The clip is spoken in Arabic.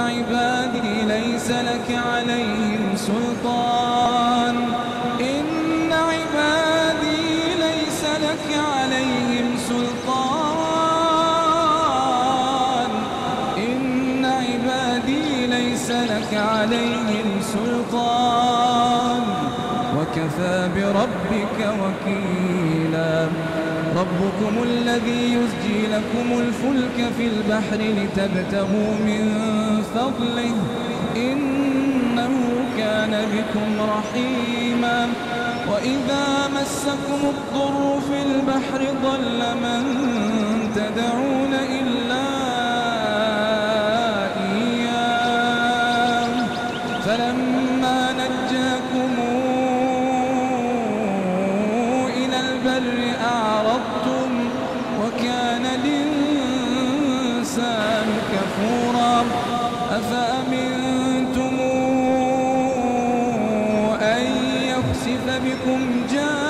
عبادي ليس لك عليهم سلطان إن عبادي ليس لك عليهم سلطان إن عبادي ليس لك عليهم سلطان وكفى بربك وكيلا ربكم الذي يزجي لكم الفلك في البحر لتبتغوا من فضله إنه كان بكم رحيما وإذا مسكم الضر في البحر ضل من تدعون إلا إياه فلما نجاكم إلى البر أعرضتم وكان الإنسان كفورا أفأمنتم أن يخسف بكم جانبا